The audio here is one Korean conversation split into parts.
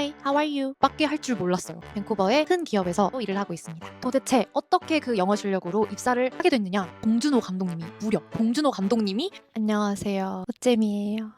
Hi, how are you? 밖에 할 줄 몰랐어요. 밴쿠버의 큰 기업에서 또 일을 하고 있습니다. 도대체 어떻게 그 영어 실력으로 입사를 하게 됐느냐? 봉준호 감독님이 안녕하세요. 호잼이에요.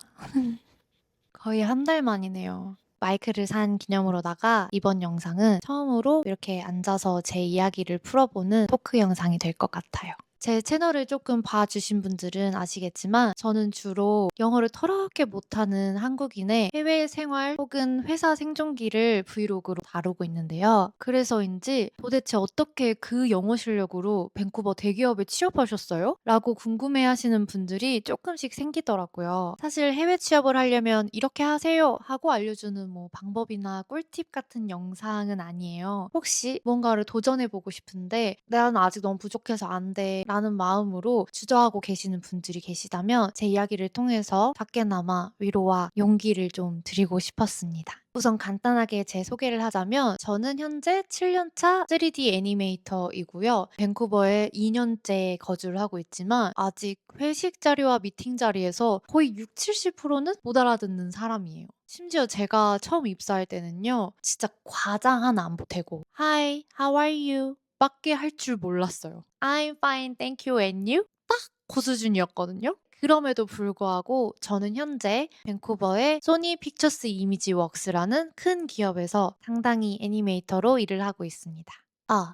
거의 한 달 만이네요. 마이크를 산 기념으로다가 이번 영상은 처음으로 이렇게 앉아서 제 이야기를 풀어보는 토크 영상이 될 것 같아요. 제 채널을 조금 봐주신 분들은 아시겠지만 저는 주로 영어를 더럽게 못하는 한국인의 해외 생활 혹은 회사 생존기를 브이로그로 다루고 있는데요. 그래서인지 도대체 어떻게 그 영어 실력으로 밴쿠버 대기업에 취업하셨어요? 라고 궁금해하시는 분들이 조금씩 생기더라고요. 사실 해외 취업을 하려면 이렇게 하세요 하고 알려주는 뭐 방법이나 꿀팁 같은 영상은 아니에요. 혹시 뭔가를 도전해보고 싶은데 나는 아직 너무 부족해서 안 돼 라는 마음으로 주저하고 계시는 분들이 계시다면 제 이야기를 통해서 밖에나마 위로와 용기를 좀 드리고 싶었습니다. 우선 간단하게 제 소개를 하자면 저는 현재 7년차 3D 애니메이터이고요. 밴쿠버에 2년째 거주를 하고 있지만 아직 회식 자리와 미팅 자리에서 거의 60-70%는 못 알아듣는 사람이에요. 심지어 제가 처음 입사할 때는요. 진짜 과장 하나 안 보태고 Hi, how are you? 밖에 할 줄 몰랐어요. I'm fine, thank you, and you? 딱 그 수준이었거든요. 그럼에도 불구하고 저는 현재 밴쿠버의 소니 픽처스 이미지 웍스라는 큰 기업에서 상당히 애니메이터로 일을 하고 있습니다.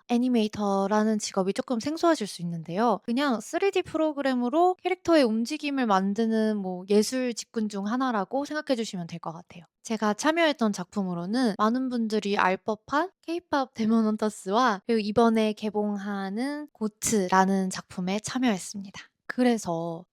애니메이터라는 직업이 조금 생소하실 수 있는데요. 그냥 3D 프로그램으로 캐릭터의 움직임을 만드는 뭐 예술 직군 중 하나라고 생각해 주시면 될 것 같아요. 제가 참여했던 작품으로는 많은 분들이 알 법한 케이팝 데몬 헌터스와 그리고 이번에 개봉하는 고트라는 작품에 참여했습니다. 그래서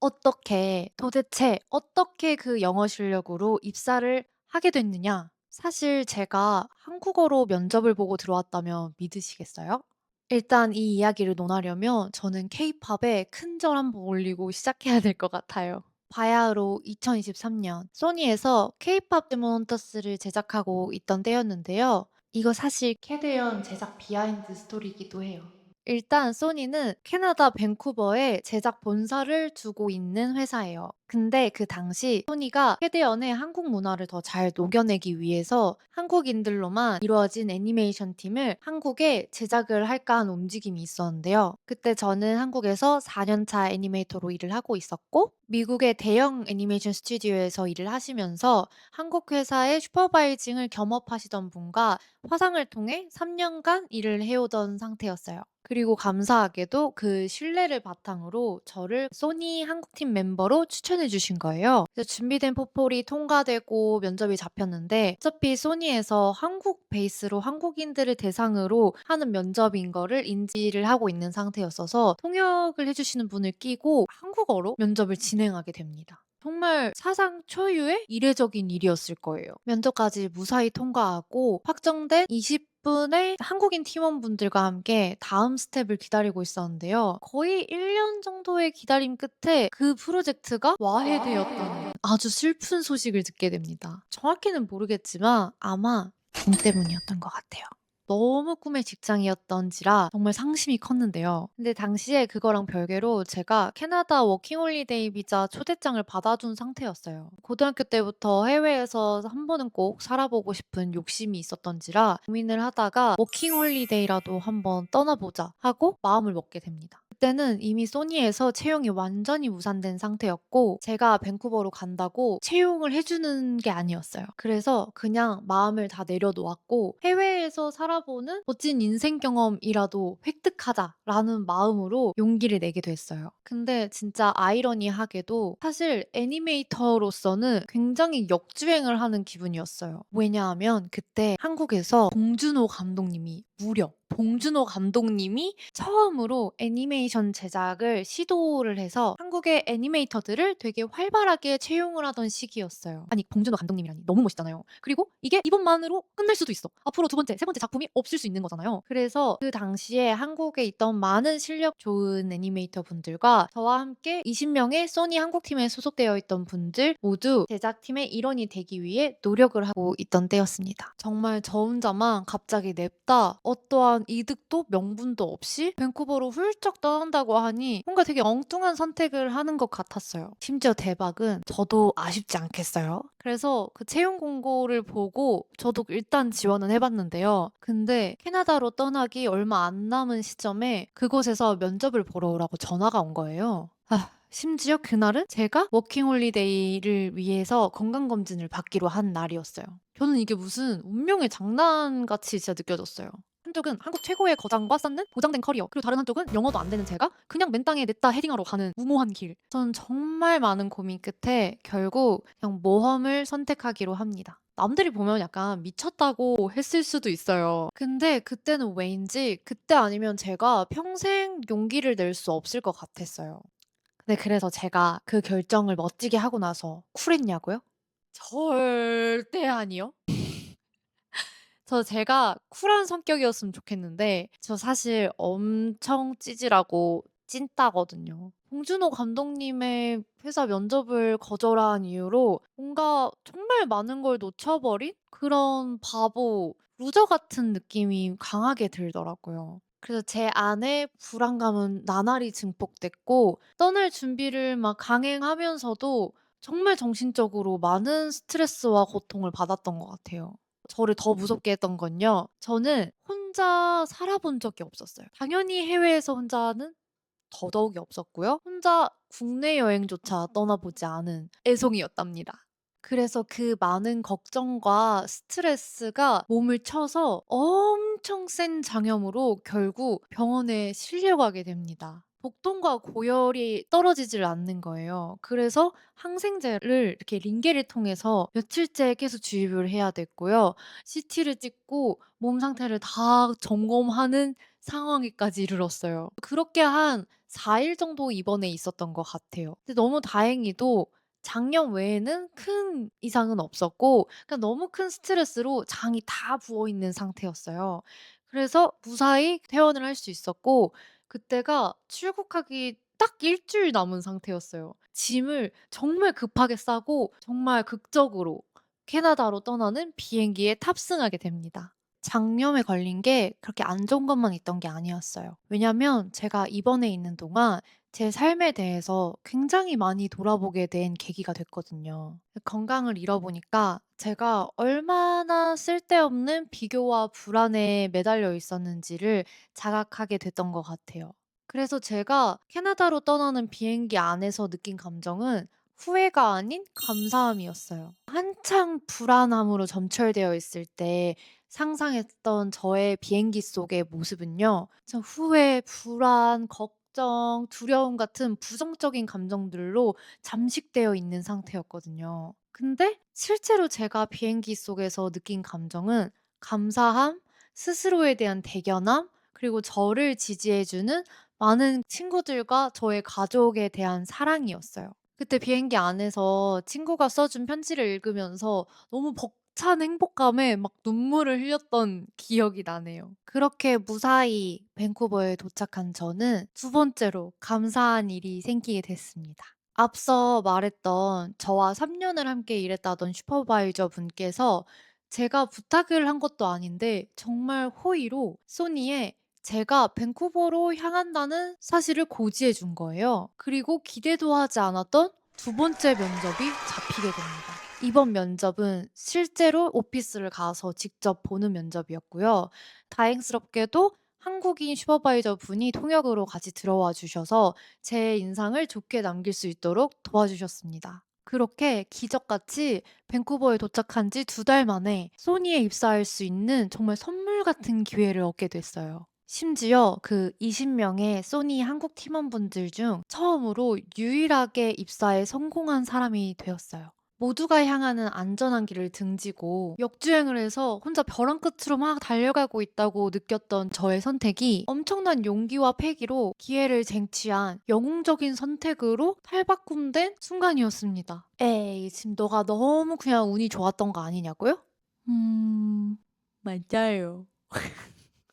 도대체 어떻게 그 영어 실력으로 입사를 하게 됐느냐? 사실 제가 한국어로 면접을 보고 들어왔다면 믿으시겠어요? 일단 이 이야기를 논하려면 저는 케이팝에 큰절 한번 올리고 시작해야 될 것 같아요. 바야흐로 2023년 소니에서 케이팝 데몬 헌터스를 제작하고 있던 때였는데요. 이거 사실 캐대언 제작 비하인드 스토리이기도 해요. 일단 소니는 캐나다 밴쿠버에 제작 본사를 두고 있는 회사예요. 근데 그 당시 소니가 캐대언의 한국 문화를 더 잘 녹여내기 위해서 한국인들로만 이루어진 애니메이션 팀을 한국에 제작을 할까 하는 움직임이 있었는데요. 그때 저는 한국에서 4년차 애니메이터로 일을 하고 있었고 미국의 대형 애니메이션 스튜디오에서 일을 하시면서 한국 회사의 슈퍼바이징을 겸업하시던 분과 화상을 통해 3년간 일을 해오던 상태였어요. 그리고 감사하게도 그 신뢰를 바탕으로 저를 소니 한국팀 멤버로 추천해 주신 거예요. 그래서 준비된 포폴이 통과되고 면접이 잡혔는데 어차피 소니에서 한국 베이스로 한국인들을 대상으로 하는 면접인 거를 인지를 하고 있는 상태였어서 통역을 해 주시는 분을 끼고 한국어로 면접을 진행하게 됩니다. 정말 사상 초유의 이례적인 일이었을 거예요. 면접까지 무사히 통과하고 확정된 20분의 한국인 팀원분들과 함께 다음 스텝을 기다리고 있었는데요. 거의 1년 정도의 기다림 끝에 그 프로젝트가 와해되었다는 아주 슬픈 소식을 듣게 됩니다. 정확히는 모르겠지만 아마 돈 때문이었던 것 같아요. 너무 꿈의 직장이었던지라 정말 상심이 컸는데요. 근데 당시에 그거랑 별개로 제가 캐나다 워킹홀리데이 비자 초대장을 받아둔 상태였어요. 고등학교 때부터 해외에서 한 번은 꼭 살아보고 싶은 욕심이 있었던지라 고민을 하다가 워킹홀리데이라도 한번 떠나보자 하고 마음을 먹게 됩니다. 그때는 이미 소니에서 채용이 완전히 무산된 상태였고 제가 밴쿠버로 간다고 채용을 해주는 게 아니었어요. 그래서 그냥 마음을 다 내려놓았고 해외에서 살아보는 멋진 인생 경험이라도 획득하자라는 마음으로 용기를 내게 됐어요. 근데 진짜 아이러니하게도 사실 애니메이터로서는 굉장히 역주행을 하는 기분이었어요. 왜냐하면 그때 한국에서 봉준호 감독님이 처음으로 애니메이션 제작을 시도를 해서 한국의 애니메이터들을 되게 활발하게 채용을 하던 시기였어요. 아니 봉준호 감독님이라니 너무 멋있잖아요. 그리고 이게 이번만으로 끝날 수도 있어. 앞으로 두 번째, 세 번째 작품이 없을 수 있는 거잖아요. 그래서 그 당시에 한국에 있던 많은 실력 좋은 애니메이터 분들과 저와 함께 20명의 소니 한국팀에 소속되어 있던 분들 모두 제작팀의 일원이 되기 위해 노력을 하고 있던 때였습니다. 정말 저 혼자만 갑자기 냅다 어떠한 이득도 명분도 없이 밴쿠버로 훌쩍 떠난다고 하니 뭔가 되게 엉뚱한 선택을 하는 것 같았어요. 심지어 대박은 저도 아쉽지 않겠어요? 그래서 그 채용 공고를 보고 저도 일단 지원은 해 봤는데요. 근데 캐나다로 떠나기 얼마 안 남은 시점에 그곳에서 면접을 보러 오라고 전화가 온 거예요. 심지어 그날은 제가 워킹 홀리데이를 위해서 건강검진을 받기로 한 날이었어요. 저는 이게 무슨 운명의 장난같이 진짜 느껴졌어요. 한쪽은 한국 최고의 거장과 쌓는 보장된 커리어, 그리고 다른 한쪽은 영어도 안 되는 제가 그냥 맨 땅에 냈다 헤딩하러 가는 무모한 길. 전 정말 많은 고민 끝에 결국 그냥 모험을 선택하기로 합니다. 남들이 보면 약간 미쳤다고 했을 수도 있어요. 근데 그때는 왜인지 그때 아니면 제가 평생 용기를 낼 수 없을 것 같았어요. 네, 그래서 제가 그 결정을 멋지게 하고 나서 쿨했냐고요? 절대 아니요. 제가 쿨한 성격이었으면 좋겠는데 저 사실 엄청 찌질하고 찐따거든요. 봉준호 감독님의 회사 면접을 거절한 이유로 뭔가 정말 많은 걸 놓쳐 버린 그런 바보, 루저 같은 느낌이 강하게 들더라고요. 그래서 제 안에 불안감은 나날이 증폭됐고 떠날 준비를 막 강행하면서도 정말 정신적으로 많은 스트레스와 고통을 받았던 것 같아요. 저를 더 무섭게 했던 건요. 저는 혼자 살아본 적이 없었어요. 당연히 해외에서 혼자는 더더욱이 없었고요. 혼자 국내 여행조차 떠나보지 않은 애송이였답니다. 그래서 그 많은 걱정과 스트레스가 몸을 쳐서 엄청 센 장염으로 결국 병원에 실려가게 됩니다. 복통과 고열이 떨어지질 않는 거예요. 그래서 항생제를 이렇게 링겔을 통해서 며칠째 계속 주입을 해야 됐고요. CT를 찍고 몸 상태를 다 점검하는 상황에까지 이르렀어요. 그렇게 한 4일 정도 입원해 있었던 것 같아요. 근데 너무 다행히도 장염 외에는 큰 이상은 없었고 그냥 너무 큰 스트레스로 장이 다 부어 있는 상태였어요. 그래서 무사히 퇴원을 할 수 있었고 그때가 출국하기 딱 1주일 남은 상태였어요. 짐을 정말 급하게 싸고 정말 극적으로 캐나다로 떠나는 비행기에 탑승하게 됩니다. 장염에 걸린 게 그렇게 안 좋은 것만 있던 게 아니었어요. 왜냐면 제가 입원해 있는 동안 제 삶에 대해서 굉장히 많이 돌아보게 된 계기가 됐거든요. 건강을 잃어보니까 제가 얼마나 쓸데없는 비교와 불안에 매달려 있었는지를 자각하게 됐던 것 같아요. 그래서 제가 캐나다로 떠나는 비행기 안에서 느낀 감정은 후회가 아닌 감사함이었어요. 한창 불안함으로 점철되어 있을 때 상상했던 저의 비행기 속의 모습은요. 참 후회, 불안, 걱정, 두려움 같은 부정적인 감정들로 잠식되어 있는 상태였거든요. 근데 실제로 제가 비행기 속에서 느낀 감정은 감사함, 스스로에 대한 대견함, 그리고 저를 지지해 주는 많은 친구들과 저의 가족에 대한 사랑이었어요. 그때 비행기 안에서 친구가 써준 편지를 읽으면서 너무 벅찬 행복감에 막 눈물을 흘렸던 기억이 나네요. 그렇게 무사히 밴쿠버에 도착한 저는 두 번째로 감사한 일이 생기게 됐습니다. 앞서 말했던 저와 3 년을 함께 일했다던 슈퍼바이저 분께서 제가 부탁을 한 것도 아닌데 정말 호의로 소니에 제가 밴쿠버로 향한다는 사실을 고지해 준 거예요. 그리고 기대도 하지 않았던 두 번째 면접이 잡히게 됩니다. 이번 면접은 실제로 오피스를 가서 직접 보는 면접이었고요. 다행스럽게도 한국인 슈퍼바이저 분이 통역으로 같이 들어와 주셔서 제 인상을 좋게 남길 수 있도록 도와주셨습니다. 그렇게 기적같이 밴쿠버에 도착한 지 2달 만에 소니에 입사할 수 있는 정말 선물 같은 기회를 얻게 됐어요. 심지어 그 20 명의 소니 한국 팀원분들 중 처음으로 유일하게 입사에 성공한 사람이 되었어요. 모두가 향하는 안전한 길을 등지고 역주행을 해서 혼자 벼랑 끝으로 막 달려가고 있다고 느꼈던 저의 선택이 엄청난 용기와 패기로 기회를 쟁취한 영웅적인 선택으로 탈바꿈된 순간이었습니다. 에이, 지금 너가 너무 그냥 운이 좋았던 거 아니냐고요? 맞아요.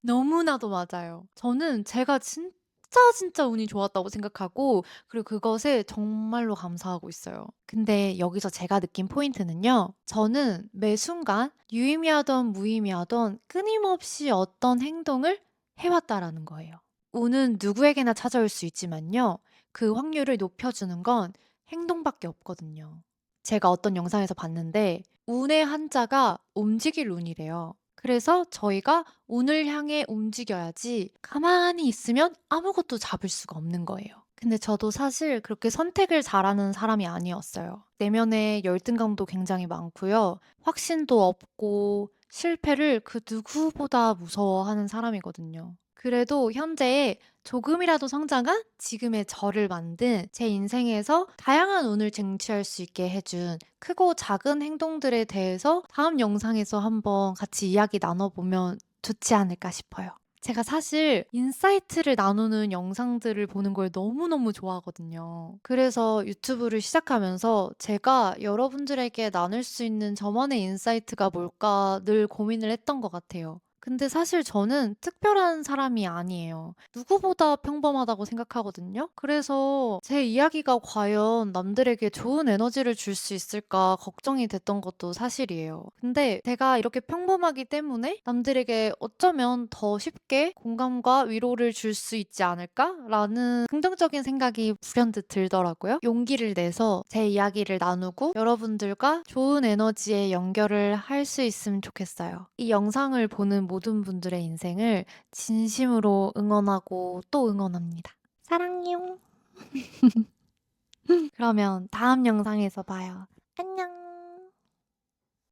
너무나도 맞아요. 저는 제가 진짜 운이 좋았다고 생각하고 그리고 그것에 정말로 감사하고 있어요. 근데 여기서 제가 느낀 포인트는요. 저는 매 순간 유의미하던 무의미하던 끊임없이 어떤 행동을 해 왔다라는 거예요. 운은 누구에게나 찾아올 수 있지만요. 그 확률을 높여주는 건 행동밖에 없거든요. 제가 어떤 영상에서 봤는데 운의 한자가 움직일 운이래요. 그래서 저희가 운을 향해 움직여야지 가만히 있으면 아무것도 잡을 수가 없는 거예요. 근데 저도 사실 그렇게 선택을 잘하는 사람이 아니었어요. 내면에 열등감도 굉장히 많고요. 확신도 없고 실패를 그 누구보다 무서워하는 사람이거든요. 그래도 현재에 조금이라도 성장한 지금의 저를 만든 제 인생에서 다양한 운을 쟁취할 수 있게 해준 크고 작은 행동들에 대해서 다음 영상에서 한번 같이 이야기 나눠보면 좋지 않을까 싶어요. 제가 사실 인사이트를 나누는 영상들을 보는 걸 너무너무 좋아하거든요. 그래서 유튜브를 시작하면서 제가 여러분들에게 나눌 수 있는 저만의 인사이트가 뭘까 늘 고민을 했던 것 같아요. 근데 사실 저는 특별한 사람이 아니에요. 누구보다 평범하다고 생각하거든요. 그래서 제 이야기가 과연 남들에게 좋은 에너지를 줄 수 있을까 걱정이 됐던 것도 사실이에요. 근데 제가 이렇게 평범하기 때문에 남들에게 어쩌면 더 쉽게 공감과 위로를 줄 수 있지 않을까라는 긍정적인 생각이 불현듯 들더라고요. 용기를 내서 제 이야기를 나누고 여러분들과 좋은 에너지에 연결을 할 수 있으면 좋겠어요. 이 영상을 보는 모든 분들의 인생을 진심으로 응원하고 또 응원합니다. 사랑해요. 그러면 다음 영상에서 봐요. 안녕.